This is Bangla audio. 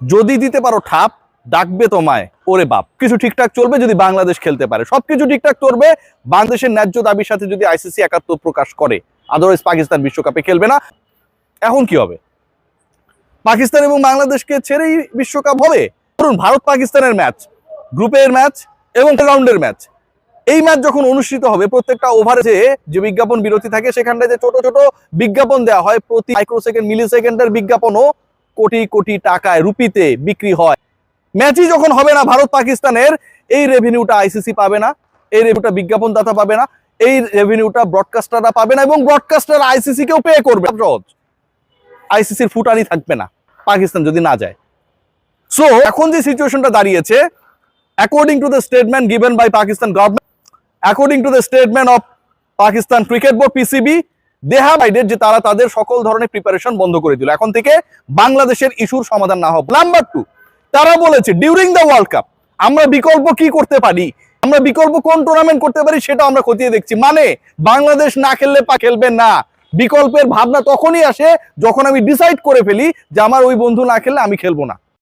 যদি দিতে পারো ঠাপ, ডাকবে তোমায় ওরে বাপ। কিছু ঠিকঠাক চলবে যদি বাংলাদেশ খেলতে পারে, সবকিছু ঠিকঠাক চলবে বাংলাদেশের ন্যায্য দাবির সাথে যদি আইসিসি একাত্ম প্রকাশ করে, আদারওয়াইজ পাকিস্তান বিশ্বকাপে খেলবে না। এখন কি হবে? পাকিস্তান এবং বাংলাদেশকে ছেড়েই বিশ্বকাপ হবে? ধরুন ভারত পাকিস্তানের ম্যাচ, গ্রুপের ম্যাচ এবং রাউন্ডের ম্যাচ, এই ম্যাচ যখন অনুষ্ঠিত হবে, প্রত্যেকটা ওভারে যে বিজ্ঞাপন বিরতি থাকে সেখানটায় যে ছোট ছোট বিজ্ঞাপন দেওয়া হয়, প্রতি মাইক্রোসেকেন্ড মিলি সেকেন্ডের বিজ্ঞাপনও কোটি কোটি টাকায় রুপিতে বিক্রি হয়। ম্যাচই যখন হবে না ভারত পাকিস্তানের, এই রেভিনিউটা আইসিসি পাবে না, এই রেভিনিউটা বিজ্ঞাপনদাতা পাবে না, এই রেভিনিউটা ব্রডকাস্টাররা পাবে না, এবং ব্রডকাস্টার আইসিসি কেও পে করবে। আইসিসির ফুটানি থাকবে না পাকিস্তান যদি না যায়। সো এখন যে সিচুয়েশনটা দাঁড়িয়েছে, according to the statement given by Pakistan government, according to the statement of Pakistan cricket board PCB, they have aided যে তারা তাদের সকল ধরনের প্রিপারেশন বন্ধ করে দিল এখন থেকে বাংলাদেশের ইস্যুর সমাধান না হবে। নাম্বার 2, তারা বলেছে ডিউরিং দ্য ওয়ার্ল্ড কাপ আমরা বিকল্প কি করতে পারি, আমরা বিকল্প কোন টুর্নামেন্ট করতে পারি সেটা আমরা খতিয়ে দেখছি। মানে বাংলাদেশ না খেললে খেলবে না, বিকল্পের ভাবনা তখনই আসে যখন আমি ডিসাইড করে ফেলি যে আমার ওই বন্ধু না খেললে আমি খেলবো না।